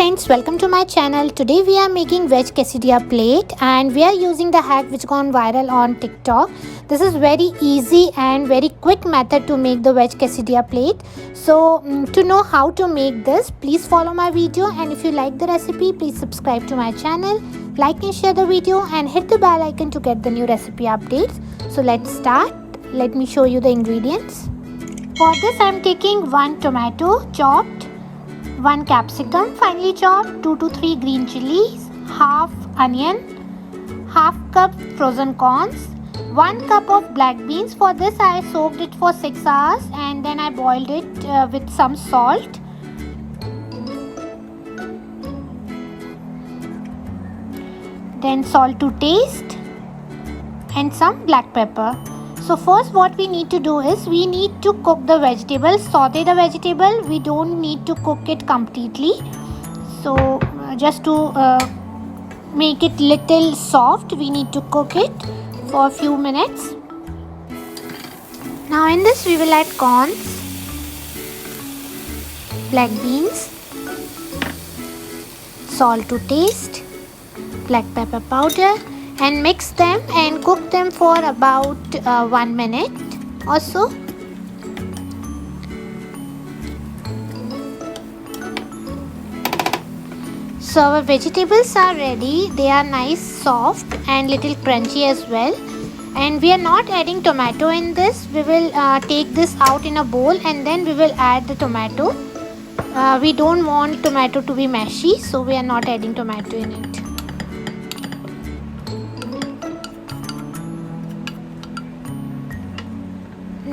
friends, welcome to my channel. Today we are making veg quesadilla plate and we are using the hack which gone viral on TikTok. This is very easy and very quick method to make the veg quesadilla plate. So to know how to make this, please follow my video, and if you like the recipe, please subscribe to my channel, like and share the video and hit the bell icon to get the new recipe updates. So let's start. Let me show you the ingredients. For this I am taking 1 tomato chopped, 1 capsicum finely chopped, 2 to 3 green chilies, half onion, half cup frozen corns, 1 cup of black beans. For this I soaked it for 6 hours and then I boiled it with some salt. Then salt to taste and some black pepper. So first what we need to do is we need to cook the vegetable, saute the vegetable. We don't need to cook it completely. So just to make it little soft, we need to cook it for a few minutes. Now in this we will add corns, black beans, salt to taste, black pepper powder, and mix them and cook them for about 1 minute or so. So our vegetables are ready. They are nice, soft and little crunchy as well. And we are not adding tomato in this. We will take this out in a bowl and then we will add the tomato. We don't want tomato to be mushy, so we are not adding tomato in it.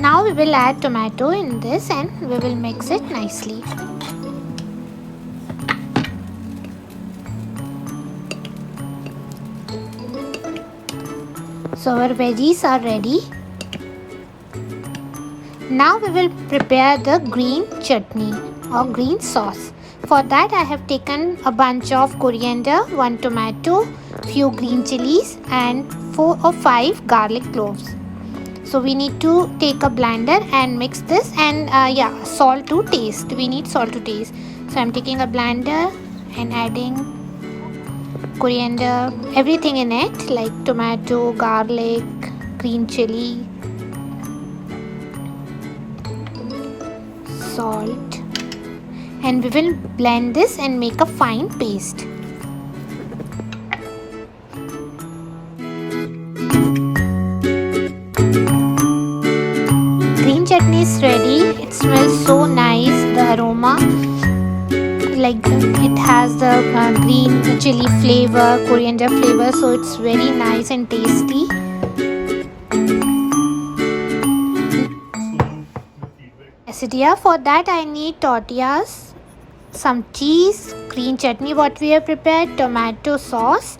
Now we will add tomato in this and we will mix it nicely. So our veggies are ready. Now we will prepare the green chutney or green sauce. For that I have taken a bunch of coriander, 1 tomato, few green chilies and 4 or 5 garlic cloves. So we need to take a blender and mix this, and salt to taste. We need salt to taste. So I'm taking a blender and adding coriander, everything in it like tomato, garlic, green chili, salt, and we will blend this and make a fine paste. Green chutney is ready. It smells so nice, the aroma, like it has the green chili flavor, coriander flavor, so it's very nice and tasty. Quesadilla, for that I need tortillas, some cheese, green chutney what we have prepared, tomato sauce,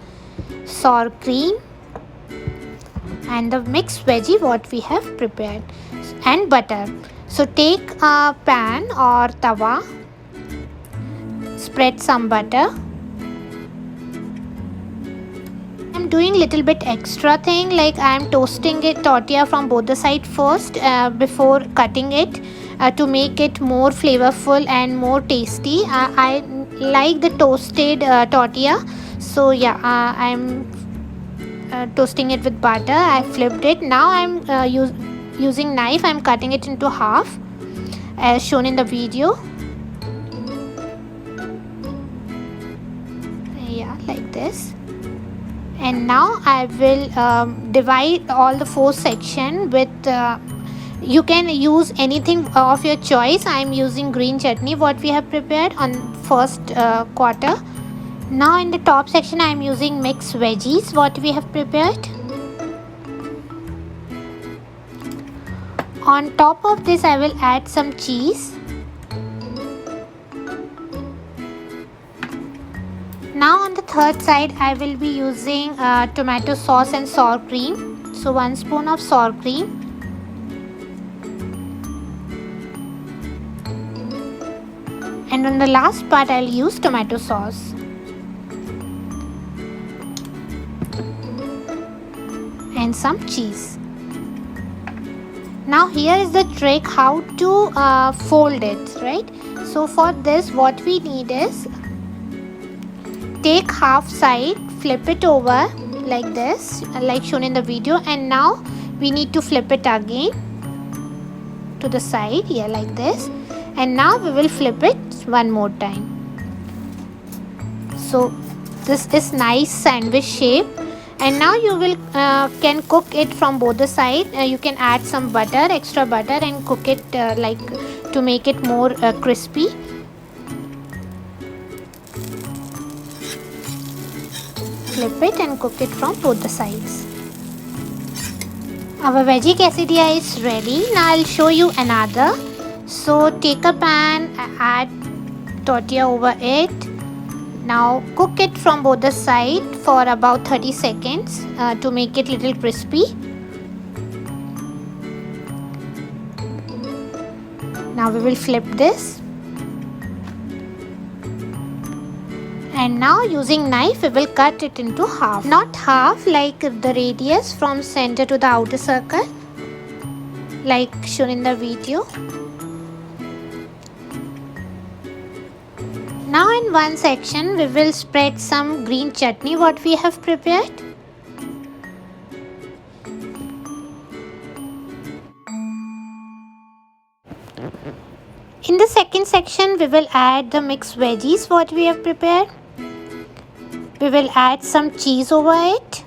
sour cream, and the mixed veggie what we have prepared, and butter. So take a pan or tawa, spread some butter. I'm doing little bit extra thing, like I am toasting it tortilla from both the side first before cutting it to make it more flavorful and more tasty. I like the toasted tortilla, so I'm toasting it with butter. I flipped it. Now I'm using knife. I'm cutting it into half as shown in the video. Like this. And now I will divide all the 4 sections with you can use anything of your choice. I am using green chutney what we have prepared on first quarter. Now in the top section I am using mixed veggies what we have prepared. On top of this I will add some cheese. Now on the third side I will be using tomato sauce and sour cream. So 1 spoon of sour cream. And on the last part I will use tomato sauce. And some cheese. Now here is the trick how to fold it, right? So for this what we need is take half side, flip it over like this, like shown in the video, and now we need to flip it again to the side, yeah, like this, and now we will flip it one more time. So this is nice sandwich shape, and now you will can cook it from both the side. You can add some butter, extra butter, and cook it like to make it more crispy. Flip it and cook it from both the sides. Our veggie quesadilla is ready. Now I'll show you another. So take a pan, add tortilla over it. Now cook it from both the sides for about 30 seconds to make it little crispy. Now we will flip this. And now using knife we will cut it into half. Not half, like the radius from center to the outer circle, like shown in the video. Now in one section we will spread some green chutney what we have prepared. In the second section we will add the mixed veggies what we have prepared. We will add some cheese over it.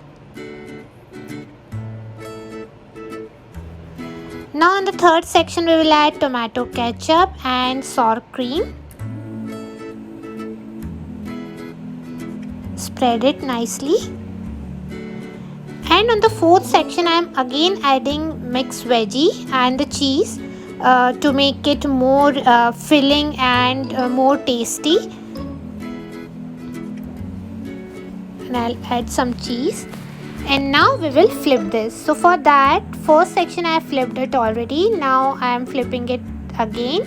Now in the third section we will add tomato ketchup and sour cream. Spread it nicely. And on the fourth section I am again adding mixed veggie and the cheese to make it more filling and more tasty. And I'll add some cheese, and now we will flip this. So for that first section I flipped it already. Now I am flipping it again.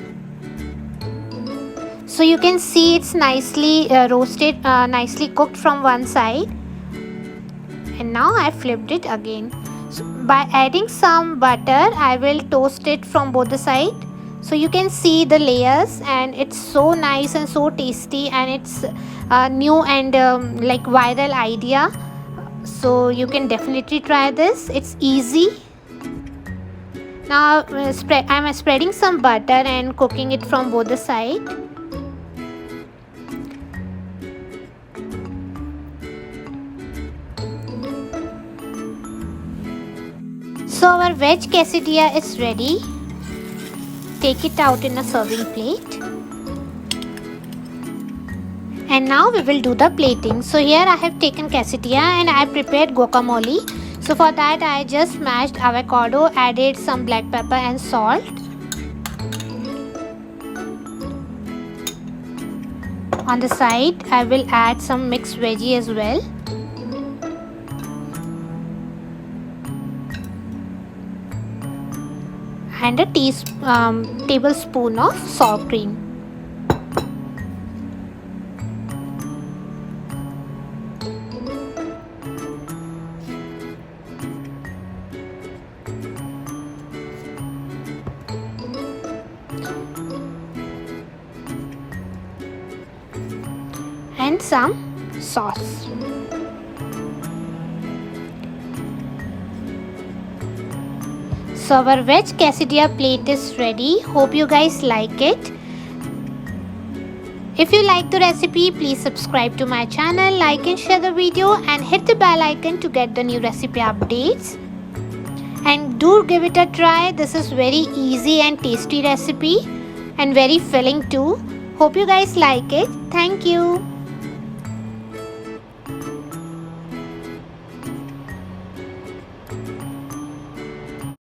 So you can see it's nicely roasted, nicely cooked from one side, and now I flipped it again. So by adding some butter I will toast it from both the sides. So you can see the layers, and it's so nice and so tasty, and it's new and like viral idea. So you can definitely try this. It's easy. Now I'm spreading some butter and cooking it from both the sides. So our veg quesadilla is ready. Take it out in a serving plate. And now we will do the plating. So here I have taken quesadilla and I prepared guacamole. So for that I just mashed avocado, added some black pepper and salt. On the side I will add some mixed veggie as well. And a tablespoon of sour cream. And some sauce. So our veg quesadilla plate is ready. Hope you guys like it. If you like the recipe, please subscribe to my channel, like and share the video, and hit the bell icon to get the new recipe updates. And do give it a try. This is very easy and tasty recipe and very filling too. Hope you guys like it. Thank you.